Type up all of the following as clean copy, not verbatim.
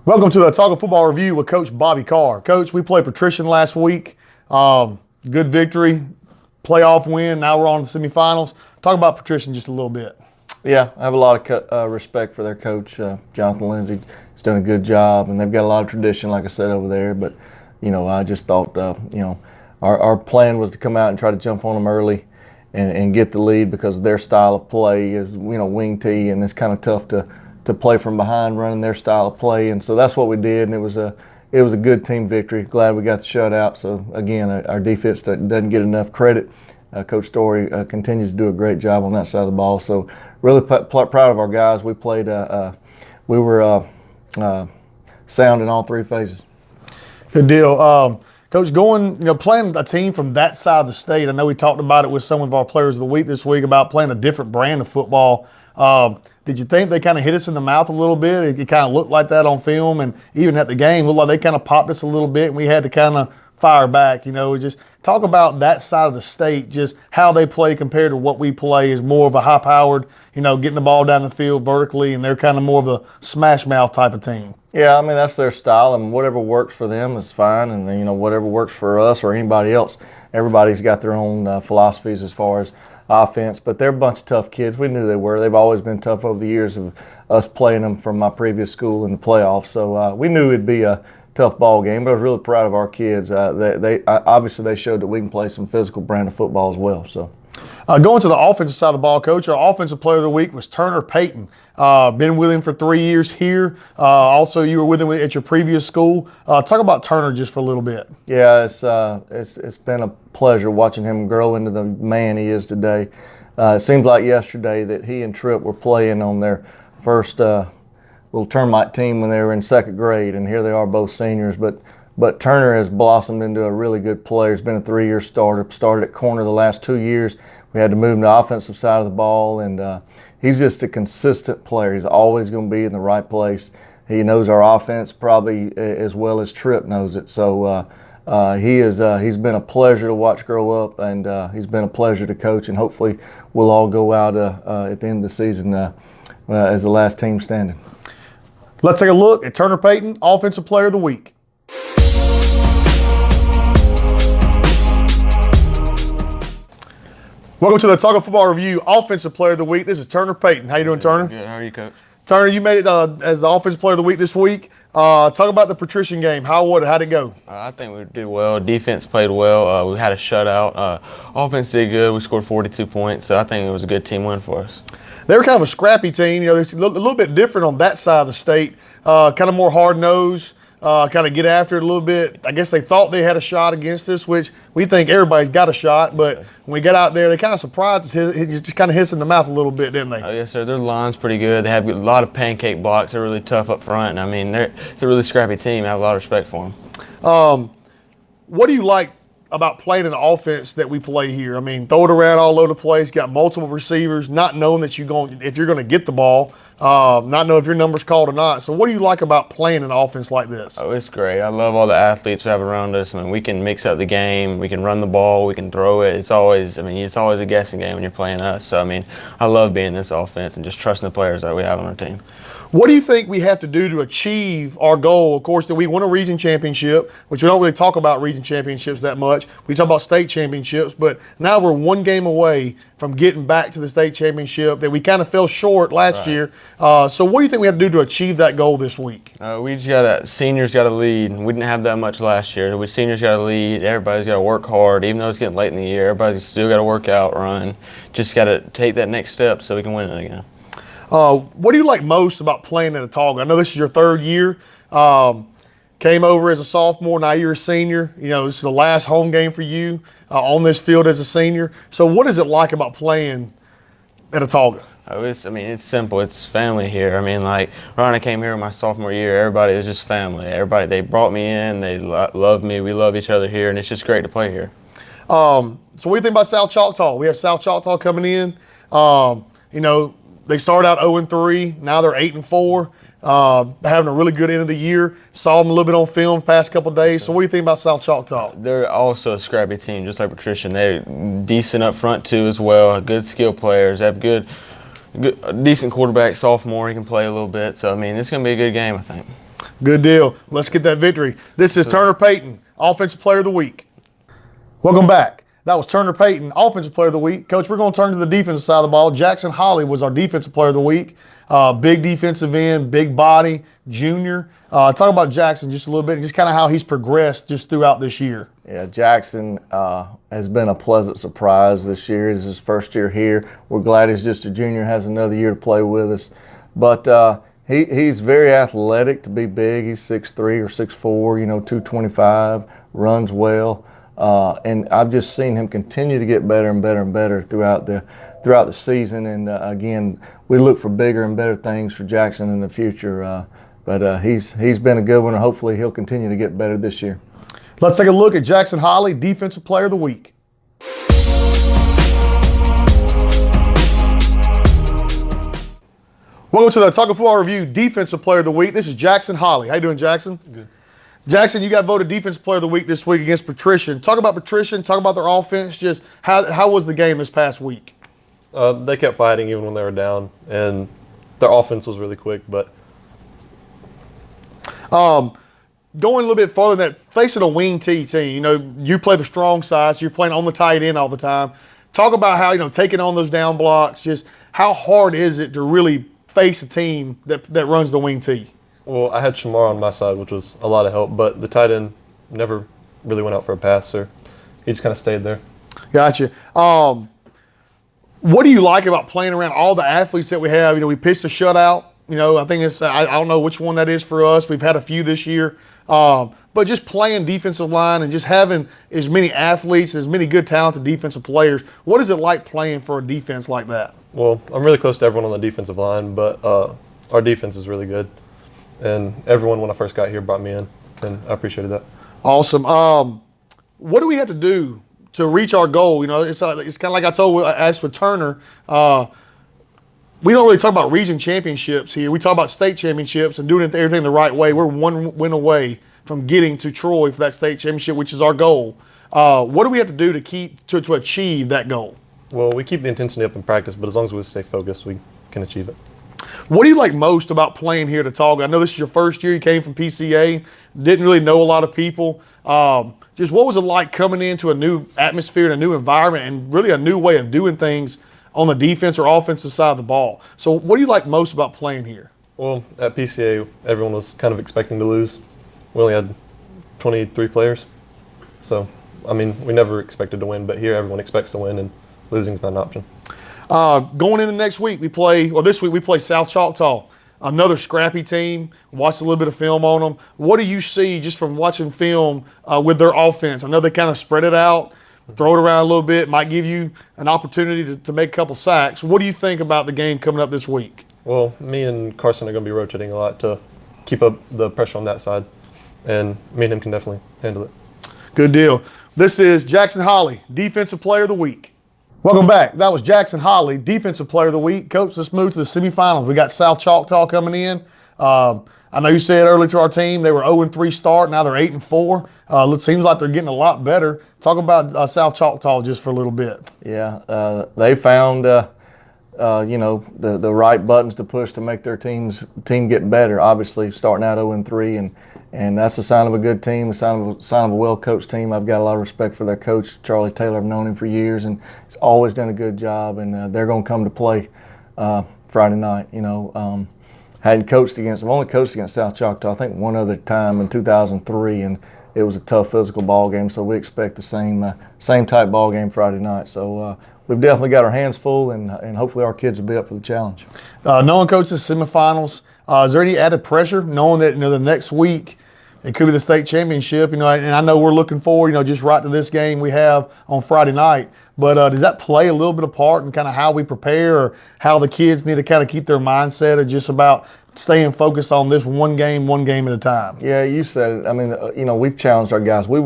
Welcome to the Autauga Football Review with Coach Bobby Carr. Coach, we played Patrician last week. Good victory, playoff win. Now we're on to the semifinals. Talk about Patrician just a little bit. Yeah, I have a lot of respect for their coach, Jonathan Lindsay. He's done a good job, and they've got a lot of tradition, like I said, over there. But, I just thought, our plan was to come out and try to jump on them early and get the lead because their style of play is, wing tee, and it's kind of tough to play from behind running their style of play. And so that's what we did, and it was a good team victory. Glad we got the shutout. So, again, our defense doesn't get enough credit. Coach Story continues to do a great job on that side of the ball. So really proud of our guys. We played, we were sound in all three phases. Good deal. Coach, playing a team from that side of the state, I know we talked about it with some of our players of the week this week about playing a different brand of football. Did you think they kind of hit us in the mouth a little bit? It kind of looked like that on film, and even at the game, looked like they kind of popped us a little bit, and we had to kind of fire back. Just talk about that side of the state, just how they play compared to what we play is more of a high-powered, getting the ball down the field vertically, and they're kind of more of a smash-mouth type of team. Yeah, I mean, that's their style, and whatever works for them is fine, and, whatever works for us or anybody else, everybody's got their own philosophies as far as offense, but they're a bunch of tough kids. We knew they were. They've always been tough over the years of us playing them from my previous school in the playoffs, so we knew it'd be a tough ball game, but I was really proud of our kids. Obviously they showed that we can play some physical brand of football as well. So, going to the offensive side of the ball, Coach, our offensive player of the week was Turner Payton. Been with him for 3 years here. Also, you were with him at your previous school. Talk about Turner just for a little bit. Yeah, it's been a pleasure watching him grow into the man he is today. It seems like yesterday that he and Tripp were playing on their first little termite team when they were in second grade, and here they are both seniors. But Turner has blossomed into a really good player. He's been a 3-year starter, started at corner the last 2 years. We had to move him to the offensive side of the ball, and he's just a consistent player. He's always going to be in the right place. He knows our offense probably as well as Tripp knows it. So he's been a pleasure to watch grow up, and he's been a pleasure to coach, and hopefully we'll all go out at the end of the season as the last team standing. Let's take a look at Turner Payton, Offensive Player of the Week. Welcome to the Autauga Football Review, Offensive Player of the Week. This is Turner Payton. How you doing, Turner? Good. How are you, Coach? Turner, you made it as the Offensive Player of the Week this week. Talk about the Patrician game. How'd it go? I think we did well. Defense played well. We had a shutout. Offense did good. We scored 42 points, so I think it was a good team win for us. They were kind of a scrappy team. They're a little bit different on that side of the state. Kind of more hard-nosed, kind of get after it a little bit. I guess they thought they had a shot against us, which we think everybody's got a shot. But when we got out there, they kind of surprised us. It just kind of hits in the mouth a little bit, didn't they? Yes, sir. Their line's pretty good. They have a lot of pancake blocks. They're really tough up front. I mean, it's a really scrappy team. I have a lot of respect for them. What do you like about playing an offense that we play here? I mean, throw it around all over the place, got multiple receivers, not knowing that if you're going to get the ball, not know if your number's called or not. So what do you like about playing an offense like this? Oh, it's great. I love all the athletes we have around us. I mean, we can mix up the game. We can run the ball. We can throw it. It's always a guessing game when you're playing us. So, I mean, I love being in this offense and just trusting the players that we have on our team. What do you think we have to do to achieve our goal? Of course, that we won a region championship, which we don't really talk about region championships that much. We talk about state championships, but now we're one game away from getting back to the state championship that we kind of fell short last year. So what do you think we have to do to achieve that goal this week? Seniors got to lead. We didn't have that much last year. Seniors got to lead. Everybody's got to work hard. Even though it's getting late in the year, everybody's still got to work out, run. Just got to take that next step so we can win it again. What do you like most about playing at Autauga? I know this is your third year. Came over as a sophomore, now you're a senior. This is the last home game for you on this field as a senior. So what is it like about playing at Autauga? Oh, it's simple. It's family here. I mean, like, when I came here my sophomore year, everybody was just family. Everybody, they brought me in. They love me. We love each other here, and it's just great to play here. So what do you think about South Choctaw? We have South Choctaw coming in. They started out 0-3. Now they're 8-4. Having a really good end of the year. Saw them a little bit on film the past couple of days. So what do you think about South Choctaw? They're also a scrappy team, just like Patrician. They're decent up front too as well. Good skill players. They have decent quarterback, sophomore. He can play a little bit. So, I mean, it's going to be a good game, I think. Good deal. Let's get that victory. This is Turner Payton, Offensive Player of the Week. Welcome back. That was Turner Payton, Offensive Player of the Week. Coach, we're going to turn to the defensive side of the ball. Jackson Holley was our Defensive Player of the Week. Big defensive end, big body, junior. Talk about Jackson just a little bit, just kind of how he's progressed just throughout this year. Yeah, Jackson has been a pleasant surprise this year. It's his first year here. We're glad he's just a junior, has another year to play with us. But he's very athletic to be big. He's 6'3" or 6'4", 225, runs well. And I've just seen him continue to get better and better and better throughout the season. And again, we look for bigger and better things for Jackson in the future. But he's been a good one, and hopefully he'll continue to get better this year. Let's take a look at Jackson Holley, Defensive Player of the Week. Welcome to the Autauga Football Review Defensive Player of the Week. This is Jackson Holley. How you doing, Jackson? Good. Jackson, you got voted Defensive Player of the Week this week against Patrician. Talk about Patrician. Talk about their offense. Just how was the game this past week? They kept fighting even when they were down, and their offense was really quick. But going a little bit farther than that, facing a wing T team, you play the strong side, so you're playing on the tight end all the time. Talk about how, taking on those down blocks, just how hard is it to really face a team that runs the wing T? well, I had Shamar on my side, which was a lot of help. But the tight end never really went out for a pass, so he just kind of stayed there. Gotcha. What do you like about playing around all the athletes that we have? We pitched a shutout. I think it's I don't know which one that is for us. We've had a few this year. But just playing defensive line and just having as many athletes, as many good talented defensive players, what is it like playing for a defense like that? Well, I'm really close to everyone on the defensive line, but our defense is really good. And everyone, when I first got here, brought me in, and I appreciated that. Awesome. What do we have to do to reach our goal? It's kind of like I asked with Turner. We don't really talk about region championships here. We talk about state championships and doing everything the right way. We're one win away from getting to Troy for that state championship, which is our goal. What do we have to do to achieve that goal? Well, we keep the intensity up in practice, but as long as we stay focused, we can achieve it. What do you like most about playing here at Autauga? I know this is your first year. You came from PCA, didn't really know a lot of people. Just what was it like coming into a new atmosphere and a new environment and really a new way of doing things on the defense or offensive side of the ball? So what do you like most about playing here? Well, at PCA, everyone was kind of expecting to lose. We only had 23 players. So, we never expected to win, but here everyone expects to win, and losing is not an option. Going into next week, this week we play South Choctaw, another scrappy team. Watched a little bit of film on them. What do you see just from watching film with their offense? I know they kind of spread it out, throw it around a little bit, might give you an opportunity to make a couple sacks. What do you think about the game coming up this week? Well, me and Carson are going to be rotating a lot to keep up the pressure on that side, and me and him can definitely handle it. Good deal. This is Jackson Holley, Defensive Player of the Week. Welcome back. That was Jackson Holley, Defensive Player of the Week. Coach, let's move to the semifinals. We got South Choctaw coming in. I know you said earlier to our team they were 0-3 start. Now they're 8-4. It seems like they're getting a lot better. Talk about South Choctaw just for a little bit. Yeah, they found the right buttons to push to make their team get better. Obviously, starting out 0-3, and that's a sign of a good team, a sign of a well-coached team. I've hadn't lot of respect for their coach, Charlie Taylor. I've known him for years, and he's always done a good job. And they're going to come to play Friday night. I've only coached against South Choctaw, I think, one other time in 2003, and it was a tough physical ball game. So we expect the same type ball game Friday night. So we've definitely got our hands full, and hopefully our kids will be up for the challenge. Knowing Coach the semifinals, is there any added pressure knowing that the next week it could be the state championship? And I know we're looking forward, just right to this game we have on Friday night. But does that play a little bit of part in kind of how we prepare, or how the kids need to kind of keep their mindset of just about staying focused on this one game at a time? Yeah, you said it. We've challenged our guys. We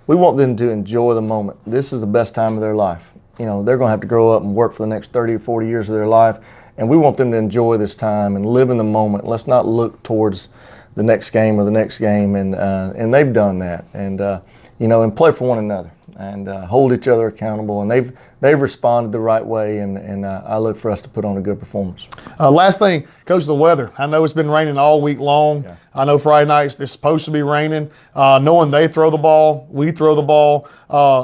want them to enjoy the moment. This is the best time of their life. They're going to have to grow up and work for the next 30 or 40 years of their life, and we want them to enjoy this time and live in the moment. Let's not look towards the next game or the next game, and they've done that, and and play for one another. and hold each other accountable. And they've responded the right way, and I look for us to put on a good performance. Last thing, Coach, the weather. I know it's been raining all week long. Yeah. I know Friday nights it's supposed to be raining. Knowing they throw the ball, we throw the ball.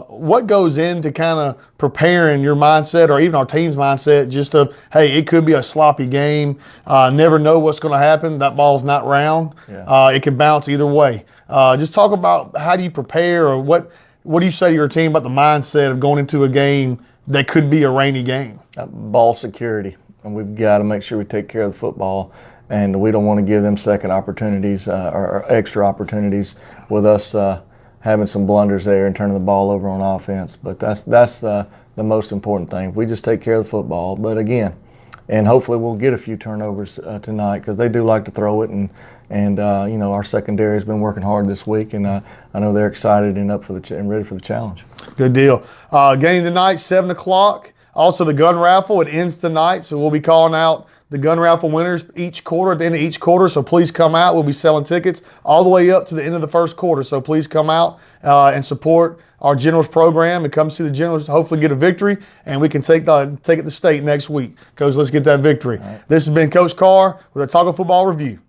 What goes into kind of preparing your mindset, or even our team's mindset, just of, hey, it could be a sloppy game. Never know what's going to happen. That ball's not round. Yeah. It can bounce either way. Just talk about how do you prepare, or what do you say to your team about the mindset of going into a game that could be a rainy game? Ball security, and we've got to make sure we take care of the football, and we don't want to give them second opportunities or extra opportunities with us having some blunders there and turning the ball over on offense. But that's the most important thing. If we just take care of the football, but again, and hopefully we'll get a few turnovers tonight, because they do like to throw it, and you know, our secondary has been working hard this week, and I know they're excited and up for and ready for the challenge. Good deal. Game tonight, 7 o'clock. Also, the gun raffle, it ends tonight, so we'll be calling out the gun raffle winners each quarter, at the end of each quarter, so please come out. We'll be selling tickets all the way up to the end of the first quarter, so please come out and support our Generals program and come see the Generals, hopefully get a victory, and we can take it to state next week. Coach, let's get that victory. Right. This has been Coach Carr with the Autauga Football Review.